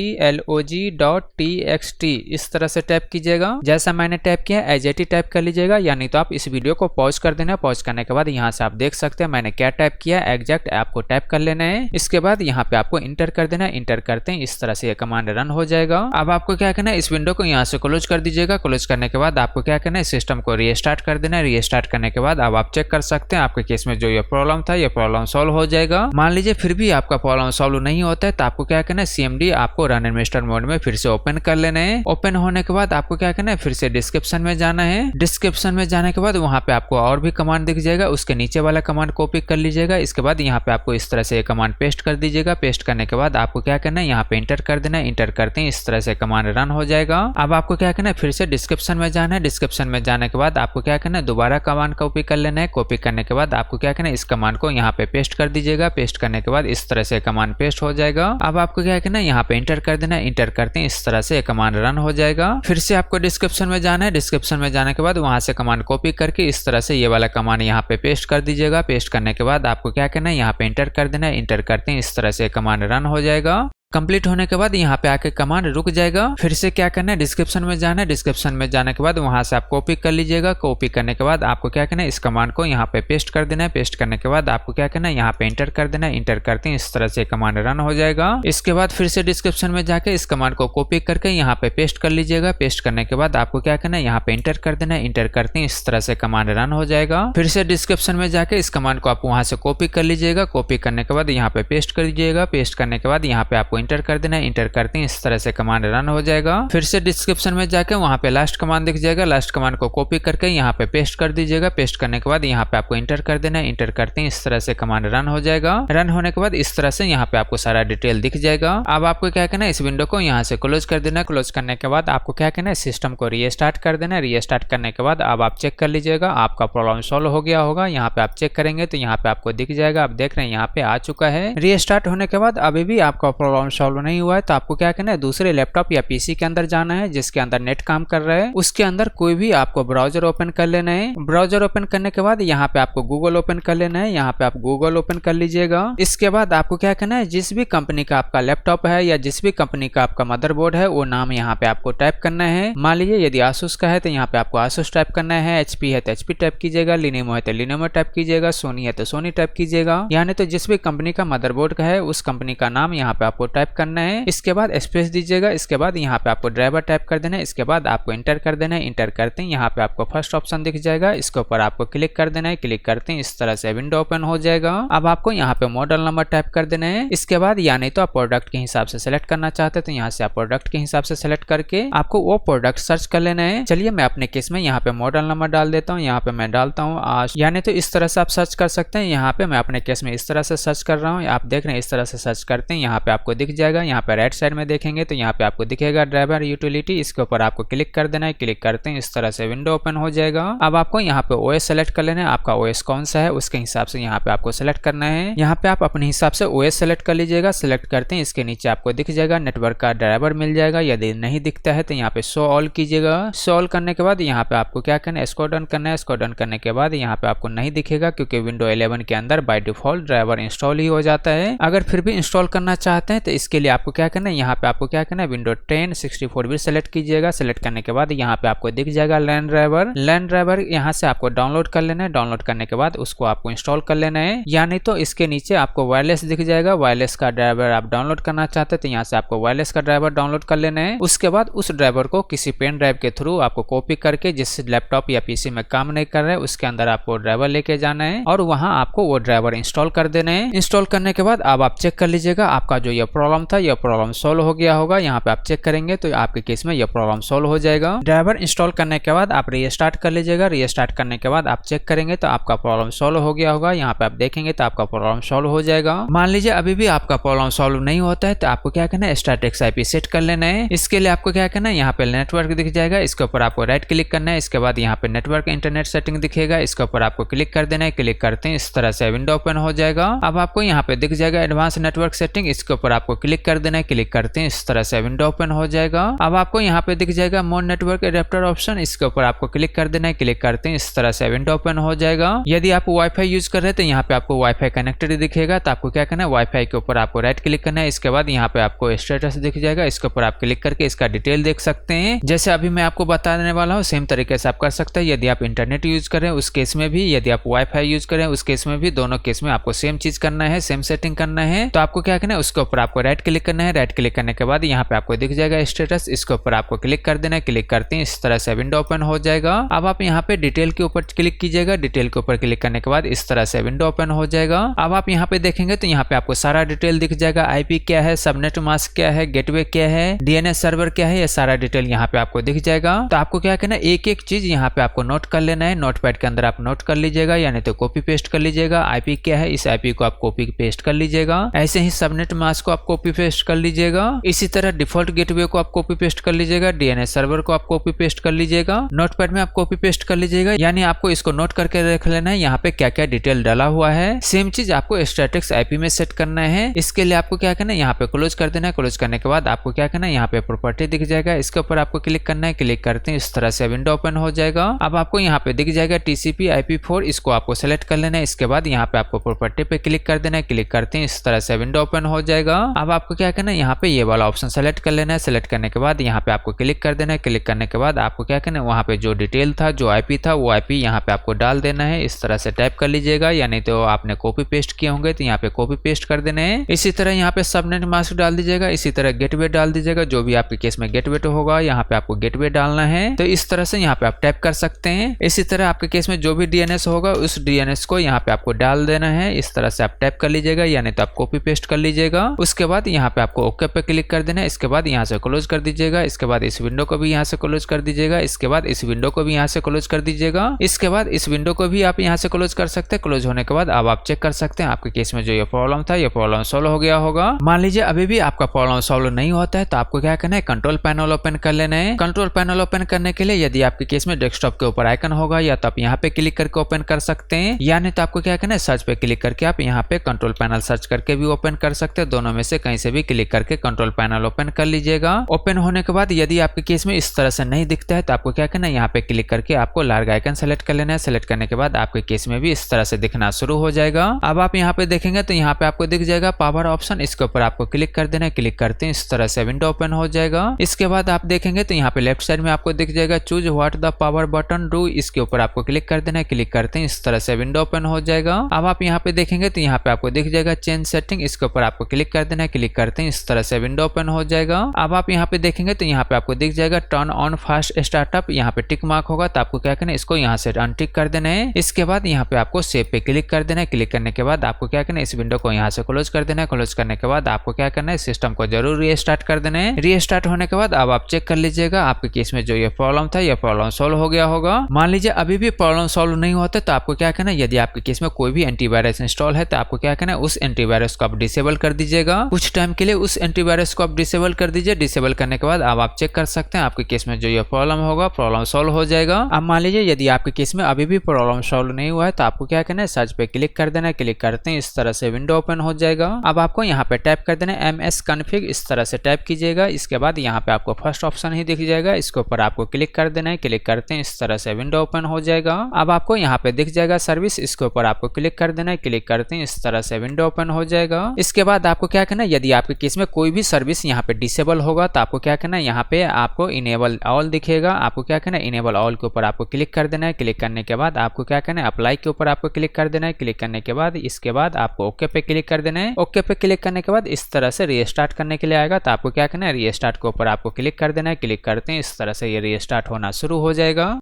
log.txt इस तरह से टाइप कीजिएगा जैसा मैंने टाइप किया एज एटी टाइप कर लीजिएगा, यानी तो आप इस वीडियो को पॉज कर देना। पॉज करने के बाद यहाँ से आप देख सकते हैं मैंने क्या टाइप किया, एग्जैक्ट आपको टाइप कर लेना है। इसके बाद यहाँ पे आपको इंटर कर देना है। इंटर करते हैं इस तरह से ये कमांड रन हो जाएगा। अब आपको क्या करना है, इस विंडो को यहाँ से क्लोज कर दीजिएगा। क्लोज करने के बाद आपको क्या करना है, सिस्टम को रीस्टार्ट कर देना है। रीस्टार्ट करने के बाद अब आप चेक कर सकते हैं आपके केस में जो ये प्रॉब्लम था ये प्रॉब्लम सॉल्व हो जाएगा। मान लीजिए फिर भी आपका प्रॉब्लम सॉल्व नहीं होता है तो आपको क्या करना है, CMD आपको रन एडमिनिस्टर मोड में फिर से ओपन कर लेना है। ओपन होने के बाद आपको क्या करना है, फिर से डिस्क्रिप्शन में जाना है। डिस्क्रिप्शन में जाने के बाद वहां पे आपको और भी कमांड दिख जाएगा, उसके नीचे वाला कमांड कॉपी कर लीजिएगा। इसके बाद यहाँ पे आपको इस तरह से कमांड पेस्ट कर दीजिएगा। पेस्ट करने के बाद आपको क्या करना है, यहाँ पे इंटर कर देना है। इंटर करते हैं इस तरह से कमांड रन हो जाएगा। अब आपको क्या करना है, फिर से डिस्क्रिप्शन में जाना है। डिस्क्रिप्शन में जाने के बाद आपको क्या करना है, दोबारा कमांड कॉपी कर लेना है। कॉपी करने के बाद आपको क्या करना है, इस कमांड को यहाँ पे पेस्ट कर दीजिएगा। पेस्ट करने के बाद इस तरह से कमांड पेस्ट हो जाएगा। अब आपको क्या करना है, यहाँ पे इंटर कर देना है। इंटर करते हैं इस तरह से कमांड रन हो जाएगा। फिर से आपको डिस्क्रिप्शन में जाना है। डिस्क्रिप्शन में जाने के बाद वहां से कमांड कॉपी करके इस तरह से ये वाला कमांड यहाँ पे पेस्ट कर दीजिएगा। पेस्ट करने के बाद आपको क्या करना है, यहाँ पे इंटर कर देना है। इंटर करते हैं इस तरह से कमांड रन हो जाएगा। कंप्लीट होने के बाद यहाँ पे आके कमांड रुक जाएगा। फिर से क्या करना है, डिस्क्रिप्शन में जाना है। डिस्क्रिप्शन में जाने के बाद वहां से आप कॉपी कर लीजिएगा। कॉपी करने के बाद आपको क्या करना है, इस कमांड को यहाँ पे पेस्ट कर देना है। पेस्ट करने के बाद आपको क्या करना है, यहाँ पे इंटर कर देना है। इंटर करते हैं इस तरह से कमांड रन हो जाएगा। इसके बाद फिर से डिस्क्रिप्शन में जाके इस कमांड को कॉपी करके यहाँ पे पेस्ट कर लीजिएगा। पेस्ट करने के बाद आपको क्या करना है, यहाँ पे इंटर कर देना है। इंटर करते हैं इस तरह से कमांड रन हो जाएगा। फिर से डिस्क्रिप्शन में जाके इस कमांड को आप वहां से कॉपी कर लीजिएगा। कॉपी करने के बाद यहाँ पे पेस्ट कर दीजिएगा। पेस्ट करने के बाद यहाँ पे आपको इंटर कर देना है। इंटर करते हैं इस तरह से कमांड रन हो जाएगा। फिर से डिस्क्रिप्शन में जाके वहां पे लास्ट कमांड दिख जाएगा। लास्ट कमांड को कॉपी करके यहाँ पे पेस्ट कर दीजिएगा। पेस्ट करने के बाद यहाँ पे आपको इंटर कर देना है। इंटर करते हैं इस तरह से कमांड रन हो जाएगा। रन होने के बाद इस तरह से यहाँ पे आपको सारा डिटेल दिख जाएगा। अब आपको क्या करना है, इस विंडो को यहाँ से क्लोज कर देना है। क्लोज करने के बाद आपको क्या करना है, सिस्टम को रीस्टार्ट कर देना है। रीस्टार्ट करने के बाद अब आप चेक कर लीजिएगा, आपका प्रॉब्लम सॉल्व हो गया होगा। यहाँ पे आप चेक करेंगे तो यहाँ पे आपको दिख जाएगा। आप देख रहे हैं यहाँ पे आ चुका है। रीस्टार्ट होने के बाद अभी भी आपका प्रॉब्लम सॉल्व नहीं हुआ है तो आपको क्या करना है, दूसरे लैपटॉप या पीसी के अंदर जाना है जिसके अंदर नेट काम कर रहा है। उसके अंदर कोई भी आपको ब्राउजर ओपन कर लेना है। ब्राउजर ओपन करने के बाद यहाँ पे आपको गूगल ओपन कर लेना है। यहाँ पे आप गूगल ओपन कर लीजिएगा। इसके बाद आपको क्या करना है, जिस भी कंपनी का आपका लैपटॉप है या जिस भी कंपनी का आपका मदरबोर्ड है वो नाम यहाँ पे आपको टाइप करना है। मान लीजिए यदि आसूस का है तो यहाँ पे आपको आसूस टाइप करना है। एचपी है तो एचपी टाइप कीजिएगा। लिनोवो है तो लिनोवो टाइप कीजिएगा। सोनी है तो सोनी टाइप कीजिएगा। यानी तो जिस भी कंपनी का मदरबोर्ड का है उस कंपनी का नाम यहाँ पे आपको टाइप करना है। इसके बाद स्पेस दीजिएगा। इसके बाद यहाँ पे आपको ड्राइवर टाइप कर देना है। इसके बाद आपको इंटर कर देना है। इंटर करते हैं यहाँ पे आपको फर्स्ट ऑप्शन दिख जाएगा। इसके ऊपर आपको क्लिक कर देना है। क्लिक करते हैं इस तरह से विंडो ओपन हो जाएगा। अब आपको यहाँ पे मॉडल नंबर टाइप कर देना है। इसके बाद या नहीं तो आप प्रोडक्ट के हिसाब से सेलेक्ट करना चाहते हैं तो यहाँ से आप प्रोडक्ट के हिसाब से सेलेक्ट करके आपको वो प्रोडक्ट सर्च कर लेना है। चलिए मैं अपने केस में यहाँ पे मॉडल नंबर डाल देता हूँ। यहाँ पे मैं डालता हूँ आज, यानी तो इस तरह से आप सर्च कर सकते हैं। यहाँ पे मैं अपने केस में इस तरह से सर्च कर रहा हूँ। आप देख रहे हैं इस तरह से सर्च करते हैं यहाँ पे आपको दिख जाएगा। यहाँ पे राइट साइड में देखेंगे तो यहाँ पे आपको दिखेगा ड्राइवर यूटिलिटी। इसके ऊपर आपको क्लिक कर देना है। क्लिक करते हैं इस तरह से विंडो ओपन हो जाएगा। अब आपको यहाँ पे ओएस सेलेक्ट कर लेना है। आपका ओएस कौन सा है उसके हिसाब से यहाँ पे आपको सेलेक्ट करना है। यहाँ पे आप अपने हिसाब से ओएस सेलेक्ट कर लीजिएगा। सेलेक्ट करते हैं इसके नीचे आपको दिख जाएगा नेटवर्क का ड्राइवर मिल जाएगा। यदि नहीं दिखता है तो यहाँ पे शो ऑल कीजिएगा। शो ऑल करने के बाद यहाँ पे आपको क्या करना है, स्क्रॉल डाउन करना है। स्क्रॉल डाउन करने के बाद यहाँ पे आपको नहीं दिखेगा क्योंकि विंडो 11 के अंदर बाय डिफॉल्ट ड्राइवर इंस्टॉल ही हो जाता है। अगर फिर भी इंस्टॉल करना चाहते हैं तो इसके लिए आपको क्या करना है, यहाँ पे आपको क्या करना है, विंडो 10 64 बिट सेलेक्ट कीजिएगा। सेलेक्ट करने के बाद यहाँ पे आपको दिख जाएगा लैंड ड्राइवर। लैंड ड्राइवर यहाँ से आपको डाउनलोड कर लेना है। डाउनलोड करने के बाद उसको आपको इंस्टॉल कर लेना है। या नहीं तो इसके नीचे आपको वायरलेस दिख जाएगा। वायरलेस का ड्राइवर आप डाउनलोड करना चाहते हैं तो यहाँ से आपको वायरलेस का ड्राइवर डाउनलोड कर लेना है। उसके बाद उस ड्राइवर को किसी पेन ड्राइव के थ्रू आपको कॉपी करके, जिस लैपटॉप या पीसी में काम नहीं कर रहा है उसके अंदर आपको ड्राइवर लेके जाना है और वहां आपको वो ड्राइवर इंस्टॉल कर देना है। इंस्टॉल करने के बाद अब आप चेक कर लीजिएगा आपका जो ये प्रॉब्लम था ये प्रॉब्लम सॉल्व हो गया होगा। यहाँ पे आप चेक करेंगे तो आपके केस में ये प्रॉब्लम सॉल्व हो जाएगा। ड्राइवर इंस्टॉल करने के बाद आप रीस्टार्ट कर लीजिएगा। रीस्टार्ट करने के बाद आप चेक करेंगे तो आपका प्रॉब्लम सॉल्व हो गया होगा। यहाँ पे आप देखेंगे तो आपका प्रॉब्लम सॉल्व हो जाएगा। मान लीजिए अभी भी आपका प्रॉब्लम सॉल्व नहीं होता है तो आपको क्या करना है, स्टैटिक्स आईपी सेट कर लेना है। इसके लिए आपको क्या करना है, यहाँ पे नेटवर्क दिख जाएगा। इसके ऊपर आपको राइट क्लिक करना है। इसके बाद यहाँ पे नेटवर्क इंटरनेट सेटिंग दिखेगा। इसके ऊपर आपको क्लिक कर देना है। क्लिक करते हैं इस तरह से विंडो ओपन हो जाएगा। अब आपको यहाँ पे दिख जाएगा एडवांस नेटवर्क सेटिंग। इसके ऊपर आपको क्लिक कर देना है। क्लिक करते हैं इस तरह से विंडो ओपन हो जाएगा। अब आपको यहाँ पे दिख जाएगा मोर नेटवर्क एडेप्टर ऑप्शन। इसके ऊपर आपको क्लिक कर देना है। क्लिक करते हैं इस तरह से विंडो ओपन हो जाएगा। यदि आप वाईफाई यूज कर रहे हैं तो यहाँ पे आपको वाईफाई कनेक्टेड दिखेगा। तो आपको क्या करना है, वाईफाई के ऊपर आपको राइट क्लिक करना है। इसके बाद यहाँ पे आपको स्टेटस दिख जाएगा। इसके ऊपर आप क्लिक करके इसका डिटेल देख सकते हैं। जैसे अभी मैं आपको बता देने वाला हूँ सेम तरीके से आप कर सकते हैं। यदि आप इंटरनेट यूज करें उस केस में भी, यदि आप वाईफाई यूज करें उस केस में भी, दोनों केस में आपको सेम चीज करना है, सेम सेटिंग करना है। तो आपको क्या करना है, उसके ऊपर आपको राइट क्लिक करना है। राइट क्लिक करने के बाद यहाँ पे आपको दिख जाएगा स्टेटस। इसके ऊपर आपको क्लिक कर देना है। क्लिक करते हैं इस तरह से विंडो ओपन हो जाएगा। अब आप यहाँ पे डिटेल के ऊपर क्लिक कीजिएगा। डिटेल के ऊपर क्लिक करने के बाद इस तरह से विंडो ओपन हो जाएगा। अब आप यहाँ पे देखेंगे तो यहाँ पे आपको सारा डिटेल दिख जाएगा। आईपी क्या है, सबनेट मास्क क्या है, गेटवे क्या है, डीएनएस सर्वर क्या है, ये सारा डिटेल यहाँ पे आपको दिख जाएगा। तो आपको क्या करना है, एक एक चीज यहाँ पे आपको नोट कर लेना है। नोटपैड के अंदर आप नोट कर लीजिएगा, यानी तो कॉपी पेस्ट कर लीजिएगा। आईपी क्या है, इस आईपी को आप कॉपी पेस्ट कर लीजिएगा। ऐसे ही सबनेट मास्क को आप कॉपी पेस्ट कर लीजिएगा। इसी तरह डिफॉल्ट गेटवे को आप कॉपी पेस्ट कर लीजिएगा। डीएनएस सर्वर को आप कॉपी पेस्ट कर लीजिएगा। नोटपैड में आप कॉपी पेस्ट कर लीजिएगा, यानी आपको इसको नोट करके रख लेना है यहाँ पे क्या क्या डिटेल डाला हुआ है। सेम चीज आपको स्टैटिक्स आईपी में सेट करना है। इसके लिए आपको क्या करना है, यहाँ पे क्लोज कर देना है। क्लोज करने के बाद आपको क्या करना है, यहाँ पे प्रॉपर्टी दिख जाएगा। इसके ऊपर आपको क्लिक करना है। क्लिक करते हैं इस तरह से विंडो ओपन हो जाएगा। अब आपको यहाँ पे दिख जाएगा TCP IP4, इसको आपको सेलेक्ट कर लेना है। इसके बाद यहाँ पे आपको प्रॉपर्टी पे क्लिक कर देना है। क्लिक करते हैं इस तरह से विंडो ओपन हो जाएगा। अब आपको क्या करना है, यहाँ पे ये वाला ऑप्शन सेलेक्ट कर लेना है। सेलेक्ट करने के बाद यहाँ पे आपको क्लिक कर देना है। क्लिक करने के बाद आपको क्या करना है, वहाँ पे जो डिटेल था, जो आईपी था, वो आईपी यहाँ पे आपको डाल देना है। इस तरह से टाइप कर लीजिएगा, या नहीं तो आपने कॉपी पेस्ट किए होंगे तो यहाँ पे कॉपी पेस्ट कर देने हैं। इसी तरह यहाँ पे सबनेट मास्क डाल दीजिएगा। इसी तरह गेटवे डाल दीजिएगा, जो भी आपके केस में गेटवे तो होगा, यहाँ पे आपको गेटवे डालना है। तो इस तरह से यहाँ पे आप टाइप कर सकते हैं। इसी तरह आपके केस में जो भी डीएनएस होगा, उस डीएनएस को यहाँ पे आपको डाल देना है। इस तरह से आप टाइप कर लीजिएगा, या नहीं तो आप कॉपी पेस्ट कर लीजिएगा। उसके बाद यहाँ पे आपको ओके पे क्लिक कर देना है। इसके बाद यहाँ से क्लोज कर दीजिएगा। इसके बाद इस विंडो को भी यहाँ से क्लोज कर दीजिएगा। इसके बाद इस विंडो को भी यहाँ से क्लोज कर दीजिएगा। इसके बाद इस विंडो को भी आप यहाँ से क्लोज कर सकते हैं। क्लोज होने के बाद अब आप चेक कर सकते हैं आपके केस में जो ये प्रॉब्लम था, ये प्रॉब्लम सॉल्व हो गया होगा। मान लीजिए अभी भी आपका प्रॉब्लम सॉल्व नहीं होता है, तो आपको क्या करना है, कंट्रोल पैनल ओपन कर लेना है। कंट्रोल पैनल ओपन करने के लिए यदि आपके केस में डेस्कटॉप के ऊपर आइकन होगा, या तो आप यहाँ पे क्लिक करके ओपन कर सकते हैं, या नहीं तो आपको क्या करना है, सर्च पे क्लिक करके आप यहाँ पे कंट्रोल पैनल सर्च करके भी ओपन कर सकते हैं। दोनों में से कहीं से भी क्लिक करके कंट्रोल पैनल ओपन कर लीजिएगा। ओपन होने के बाद यदि आपके केस में इस तरह से नहीं दिखता है, तो आपको क्या करना है, यहाँ पे क्लिक करके आपको लार्ज आइकन सेलेक्ट कर लेना है। सेलेक्ट करने के बाद आपके केस में भी इस तरह से दिखना शुरू हो जाएगा। अब आप यहाँ पे देखेंगे तो यहाँ पे आपको दिख जाएगा पावर ऑप्शन। इसके ऊपर आपको क्लिक कर देना है। क्लिक करते हैं इस तरह से विंडो ओपन हो जाएगा। इसके बाद आप देखेंगे तो यहाँ पे लेफ्ट साइड में आपको दिख जाएगा choose what the power button do. इसके ऊपर आपको क्लिक कर देना है। क्लिक करते हैं इस तरह से विंडो ओपन हो जाएगा। अब आप यहाँ पे देखेंगे तो यहाँ पे आपको दिख जाएगा चेंज सेटिंग। इसके ऊपर आपको क्लिक कर देना है। क्लिक करते हैं इस तरह से विंडो ओपन हो जाएगा। अब आप यहाँ पे देखेंगे तो यहाँ पे आपको दिख जाएगा टर्न ऑन फास्ट स्टार्टअप। यहाँ पे टिक मार्क होगा, तो आपको क्या करना है, इसको यहाँ से अनटिक कर देना है। इसके बाद यहाँ पे आपको सेव पे क्लिक कर देना है। क्लिक करने के बाद आपको क्या करना है, इस विंडो को यहाँ से क्लोज कर देना है। क्लोज करने के बाद आपको क्या करना है, सिस्टम को जरूर रीस्टार्ट कर देना है। रीस्टार्ट होने के बाद अब आप चेक कर लीजिएगा आपके केस में जो ये प्रॉब्लम था, ये प्रॉब्लम सॉल्व हो गया होगा। मान लीजिए अभी भी प्रॉब्लम सॉल्व नहीं होता, तो आपको क्या करना है, यदि आपके केस में कोई भी एंटीवायरस इंस्टॉल है, तो आपको क्या करना है, उस एंटीवायरस को आप डिसेबल कर दीजिएगा। कुछ टाइम के लिए उस एंटीवायरस को आप डिसेबल कर दीजिए। डिसेबल करने के बाद अब आप चेक कर सकते हैं आपके केस में जो ये प्रॉब्लम होगा, प्रॉब्लम सॉल्व हो जाएगा। अब मान लीजिए यदि आपके केस में अभी भी प्रॉब्लम सॉल्व नहीं हुआ है, तो आपको क्या करना है, सर्च पे क्लिक कर देना है। क्लिक करते हैं इस तरह से विंडो ओपन हो जाएगा। अब आपको यहाँ पे टाइप कर देना है ms config। इस तरह से टाइप कीजिएगा। इसके बाद यहाँ पे आपको फर्स्ट ऑप्शन ही दिख जाएगा, इसके ऊपर आपको क्लिक कर देना है। क्लिक करते हैं इस तरह से विंडो ओपन हो जाएगा। अब आपको यहाँ पे दिख जाएगा सर्विस, इसके ऊपर आपको क्लिक कर देना है। क्लिक करते हैं इस तरह से विंडो ओपन हो जाएगा। इसके बाद आपको क्या करना है, यदि आपके केस में कोई भी सर्विस यहाँ पे डिसेबल होगा, तो आपको क्या करना है, यहाँ पे आपको इनेबल ऑल दिखेगा। आपको क्या करना है, इनेबल ऑल के ऊपर आपको क्लिक कर देना है। क्लिक करने के बाद आपको क्या करना है, अप्लाई के ऊपर आपको क्लिक कर देना है। क्लिक करने के बाद इसके बाद आपको ओके पे क्लिक कर देना है। ओके पे क्लिक करने के बाद इस तरह से रीस्टार्ट करने के लिए आएगा, तो आपको क्या करना है, रीस्टार्ट के ऊपर आपको क्लिक कर देना है। क्लिक करते हैं इस तरह से ये रीस्टार्ट होना शुरू हो जाएगा।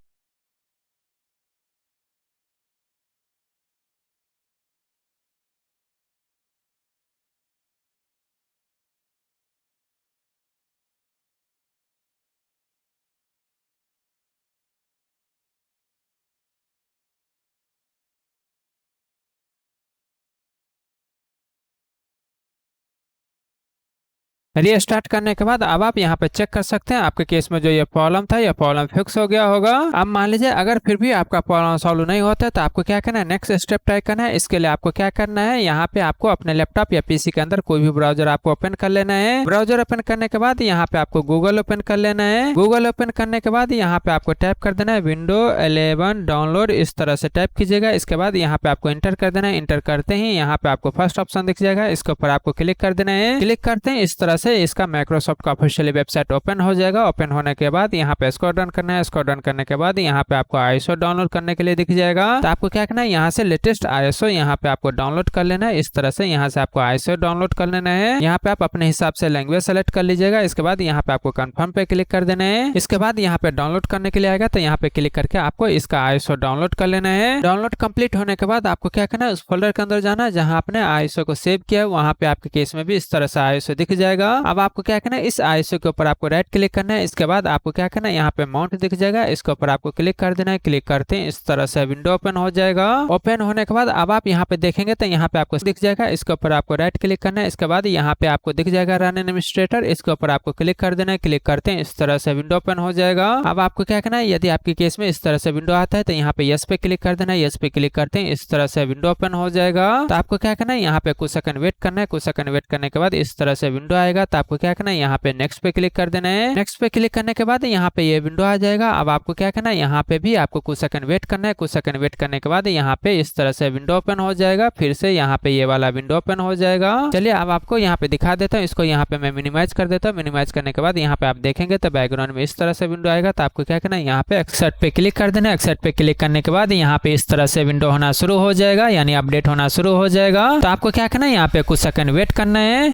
रीस्टार्ट करने के बाद अब आप यहाँ पे चेक कर सकते हैं आपके केस में जो ये प्रॉब्लम था, ये प्रॉब्लम फिक्स हो गया होगा। अब मान लीजिए अगर फिर भी आपका प्रॉब्लम सॉल्व नहीं होता है, तो आपको क्या करना है, नेक्स्ट स्टेप ट्राई करना है। इसके लिए आपको क्या करना है, यहाँ पे आपको अपने लैपटॉप या पीसी के अंदर कोई भी ब्राउजर आपको ओपन कर लेना है। ब्राउजर ओपन करने के बाद यहाँ पे आपको गूगल ओपन कर लेना है। गूगल ओपन करने के बाद यहाँ पे आपको टाइप कर देना है विंडो 11 डाउनलोड। इस तरह से टाइप कीजिएगा। इसके बाद यहाँ पे आपको इंटर कर देना है। इंटर करते ही यहाँ पे आपको फर्स्ट ऑप्शन दिख जाएगा, इसके ऊपर आपको क्लिक कर देना है। क्लिक करते हैं इस तरह से इसका माइक्रोसॉफ्ट का ऑफिशियल वेबसाइट ओपन हो जाएगा। ओपन होने के बाद यहाँ पे स्क्रॉल डाउन करना है। स्क्रॉल डाउन करने के बाद यहाँ पे आपको आईएसओ डाउनलोड करने के लिए दिख जाएगा। तो आपको क्या करना है, यहाँ से लेटेस्ट आईएसओ यहाँ पे आपको डाउनलोड कर लेना है। इस तरह से यहाँ से आपको आईएसओ डाउनलोड कर लेना है। यहाँ पे आप अपने हिसाब से लैंग्वेज सेलेक्ट कर लीजिएगा। इसके बाद यहाँ पे आपको कंफर्म पे क्लिक कर देना है। इसके बाद यहाँ पे डाउनलोड करने के लिए आएगा, तो यहाँ पे क्लिक करके आपको इसका आईएसओ डाउनलोड कर लेना है। डाउनलोड कंप्लीट होने के बाद आपको क्या करना है, उस फोल्डर के अंदर जाना है जहाँ आपने आईएसओ को सेव किया है। वहाँ पे आपके केस में भी इस तरह से आईएसओ दिख जाएगा। अब आपको क्या करना है, इस आईएसओ के ऊपर आपको राइट क्लिक करना है। इसके बाद आपको क्या करना है, यहाँ पे माउंट दिख जाएगा, इसके ऊपर आपको क्लिक कर देना है। क्लिक करते हैं इस तरह से विंडो ओपन हो जाएगा। ओपन होने के बाद अब आप यहाँ पे देखेंगे तो यहाँ पे आपको दिख जाएगा, इसके ऊपर आपको राइट क्लिक करना है। इसके बाद यहाँ पे आपको दिख जाएगा रन एडमिनिस्ट्रेटर, इसके ऊपर आपको क्लिक कर देना है। क्लिक करते हैं इस तरह से विंडो ओपन हो जाएगा। अब आपको क्या करना है, यदि आपके केस में इस तरह से विंडो आता है तो यहाँ पे यस पे क्लिक कर देना है। यस पे क्लिक करते हैं इस तरह से विंडो ओपन हो जाएगा। तो आपको क्या करना है, यहाँ पे कुछ सेकंड वेट करना है। कुछ सेकंड वेट करने के बाद इस तरह से विंडो आएगा। जाएगा तो आपको क्या करना है, यहाँ पे नेक्स्ट पे क्लिक कर देना है। नेक्स्ट पे क्लिक करने के बाद यहाँ पे ये विंडो आ जाएगा। अब आपको क्या करना है, यहाँ पे भी आपको कुछ सेकंड वेट करना है। कुछ सेकंड वेट करने के बाद यहाँ पे इस तरह से विंडो ओपन हो जाएगा। फिर से यहाँ पे ये वाला विंडो ओपन हो जाएगा। चलिए अब आपको यहाँ पे दिखा देता हूँ। इसको यहाँ पे मैं मिनिमाइज कर देता हूँ। मिनिमाइज करने के बाद यहाँ पे आप देखेंगे तो बैकग्राउंड में इस तरह से विंडो आएगा। तो आपको क्या करना है, यहाँ पे एक्सेप्ट पे क्लिक कर देना है। एक्सेप्ट पे क्लिक करने के बाद यहाँ पे इस तरह से विंडो होना शुरू हो जाएगा, यानी अपडेट होना शुरू हो जाएगा। तो आपको क्या करना है, यहाँ पे कुछ सेकंड वेट करना है।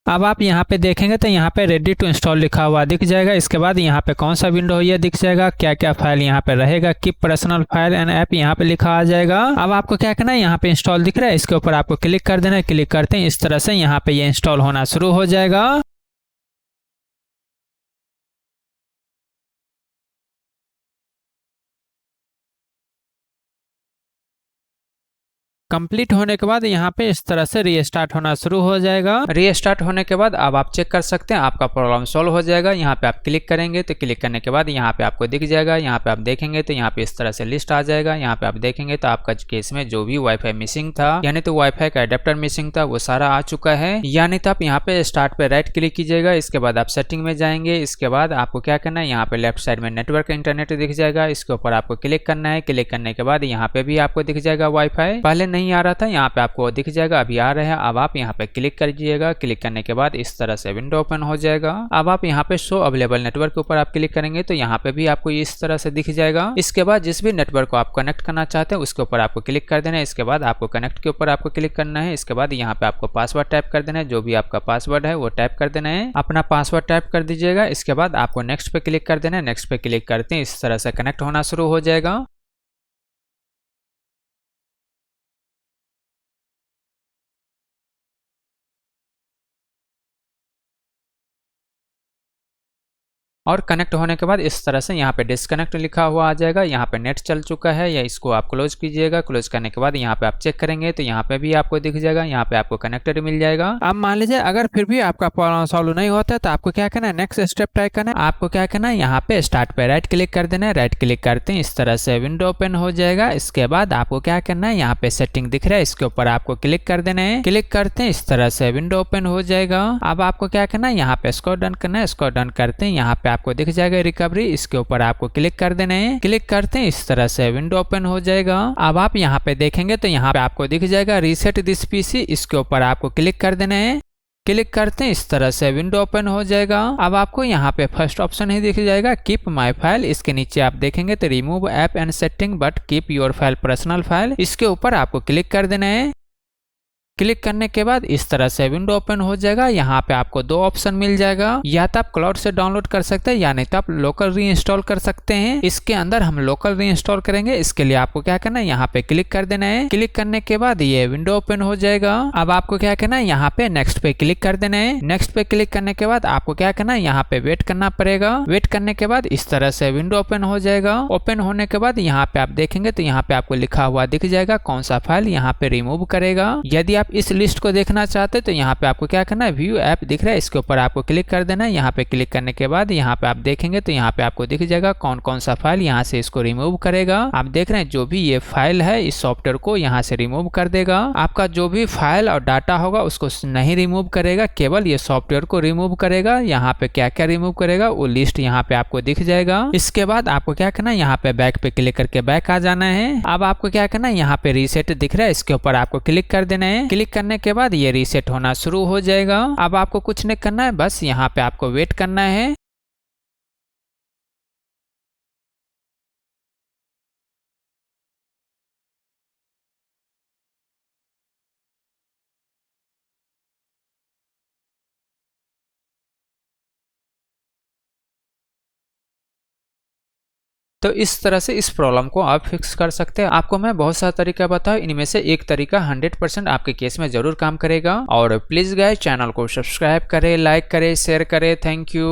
अब आप यहाँ पे देखेंगे तो यहाँ पे रेडी टू इंस्टॉल लिखा हुआ दिख जाएगा। इसके बाद यहाँ पे कौन सा विंडो है ये दिख जाएगा, क्या क्या फाइल यहाँ पे रहेगा, keep personal file and app यहाँ पे लिखा आ जाएगा। अब आपको क्या करना है, यहाँ पे इंस्टॉल दिख रहा है, इसके ऊपर आपको क्लिक कर देना है। क्लिक करते हैं इस तरह से यहाँ पे ये इंस्टॉल होना शुरू हो जाएगा। कंप्लीट होने के बाद यहाँ पे इस तरह से रीस्टार्ट होना शुरू हो जाएगा। रीस्टार्ट होने के बाद अब आप चेक कर सकते हैं आपका प्रॉब्लम सॉल्व हो जाएगा। यहाँ पे आप क्लिक करेंगे तो क्लिक करने के बाद यहाँ पे आपको दिख जाएगा। यहाँ पे आप देखेंगे तो यहाँ पे इस तरह से लिस्ट आ जाएगा। यहाँ पे आप देखेंगे तो आपका केस में जो भी वाईफाई मिसिंग था, यानी तो वाईफाई का एडेप्टर मिसिंग था, वो सारा आ चुका है। यानी तो आप यहाँ पे स्टार्ट पे राइट क्लिक कीजिएगा। इसके बाद आप सेटिंग में जाएंगे। इसके बाद आपको क्या करना है, यहाँ पे लेफ्ट साइड में नेटवर्क इंटरनेट दिख जाएगा। इसके ऊपर आपको क्लिक करना है। क्लिक करने के बाद यहाँ पे भी आपको दिख जाएगा वाईफाई, पहले नहीं आ रहा था, यहाँ पे आपको दिख जाएगा, अभी आ रहा है। अब आप यहाँ पे क्लिक करिएगा। क्लिक करने के बाद इस तरह से विंडो ओपन हो जाएगा। अब आप यहाँ पे शो अवेलेबल नेटवर्क के ऊपर आप क्लिक करेंगे तो यहाँ पे भी आपको इस तरह से दिख जाएगा। इसके बाद जिस भी नेटवर्क को आप कनेक्ट करना चाहते हैं उसके ऊपर आपको क्लिक कर देना है। इसके बाद आपको कनेक्ट के ऊपर आपको क्लिक करना है। इसके बाद यहाँ पे आपको पासवर्ड टाइप कर देना है। जो भी आपका पासवर्ड है वो टाइप कर देना है, अपना पासवर्ड टाइप कर दीजिएगा। इसके बाद आपको नेक्स्ट पे क्लिक कर देना है। नेक्स्ट पे क्लिक करते हैं इस तरह से कनेक्ट होना शुरू हो जाएगा। और कनेक्ट होने के बाद इस तरह से यहाँ पे डिस्कनेक्ट लिखा हुआ आ जाएगा। यहाँ पे नेट चल चुका है, या इसको आप क्लोज कीजिएगा। क्लोज करने के बाद यहाँ पे आप चेक करेंगे तो यहाँ पे भी आपको दिख जाएगा, यहाँ पे आपको कनेक्टेड मिल जाएगा। अब मान लीजिए अगर फिर भी आपका प्रॉब्लम सॉल्व नहीं होता है तो आपको क्या करना है, नेक्स्ट स्टेप ट्राई करना है। आपको क्या करना है, यहाँ पे स्टार्ट पे राइट क्लिक कर देना है। राइट क्लिक करते हैं इस तरह से विंडो ओपन हो जाएगा। इसके बाद आपको क्या करना है, यहाँ पे सेटिंग दिख रहा है, इसके ऊपर आपको क्लिक कर देना है। क्लिक करते हैं इस तरह से विंडो ओपन हो जाएगा। अब आपको क्या करना है, यहाँ पे स्क्रॉल डाउन करना है। स्क्रॉल डाउन करते हैं यहाँ पे आपको दिख जाएगा रिकवरी, इसके ऊपर आपको क्लिक कर देना है। क्लिक करते हैं इस तरह से विंडो ओपन हो जाएगा। अब आप यहाँ पे देखेंगे तो यहाँ पे आपको दिख जाएगा रीसेट दिस पीसी, इसके ऊपर आपको क्लिक कर देना है। क्लिक करते हैं इस तरह से विंडो ओपन हो जाएगा। अब आपको यहाँ पे फर्स्ट ऑप्शन ही दिख जाएगा कीप माय फाइल। इसके नीचे आप देखेंगे तो remove app and setting but keep your file personal file, इसके ऊपर आपको क्लिक कर देना है। क्लिक करने के बाद इस तरह से विंडो ओपन हो जाएगा। यहाँ पे आपको दो ऑप्शन मिल जाएगा, या तो आप क्लाउड से डाउनलोड कर सकते हैं या नहीं तो आप लोकल री इंस्टॉल कर सकते हैं। इसके अंदर हम लोकल री इंस्टॉल करेंगे। इसके लिए आपको क्या करना है, यहाँ पे क्लिक कर देना है। क्लिक करने के बाद ये विंडो ओपन हो जाएगा। अब आपको क्या करना है, यहाँ पे नेक्स्ट पे क्लिक कर देना है। नेक्स्ट पे क्लिक करने के बाद आपको क्या करना है, यहाँ पे वेट करना पड़ेगा। वेट करने के बाद इस तरह से विंडो ओपन हो जाएगा। ओपन होने के बाद यहाँ पे आप देखेंगे तो यहाँ पे आपको लिखा हुआ दिख जाएगा कौन सा फाइल यहाँ पे रिमूव करेगा। यदि आप इस लिस्ट को देखना चाहते तो यहाँ पे आपको क्या करना है, व्यू ऐप दिख रहा है, इसके ऊपर आपको क्लिक कर देना है। यहाँ पे क्लिक करने के बाद यहाँ पे आप देखेंगे तो यहाँ पे आपको दिख जाएगा कौन कौन सा फाइल यहाँ से इसको रिमूव करेगा। आप देख रहे हैं जो भी ये फाइल है इस सॉफ्टवेयर को यहाँ से रिमूव कर देगा। आपका जो भी फाइल और डाटा होगा उसको नहीं रिमूव करेगा, केवल ये सॉफ्टवेयर को रिमूव करेगा। यहाँ पे क्या क्या रिमूव करेगा वो लिस्ट यहाँ पे आपको दिख जाएगा। इसके बाद आपको क्या करना है, यहाँ पे बैक पे क्लिक करके बैक आ जाना है। अब आपको क्या करना है, यहाँ पे रीसेट दिख रहा है, इसके ऊपर आपको क्लिक कर देना है। क्लिक करने के बाद ये रीसेट होना शुरू हो जाएगा। अब आपको कुछ नहीं करना है, बस यहाँ पे आपको वेट करना है। तो इस तरह से इस प्रॉब्लम को आप फिक्स कर सकते हैं। आपको मैं बहुत सारा तरीका बताऊं, इनमें से एक तरीका 100% आपके केस में जरूर काम करेगा। और प्लीज गाइस चैनल को सब्सक्राइब करें, लाइक करें, शेयर करें। Thank you.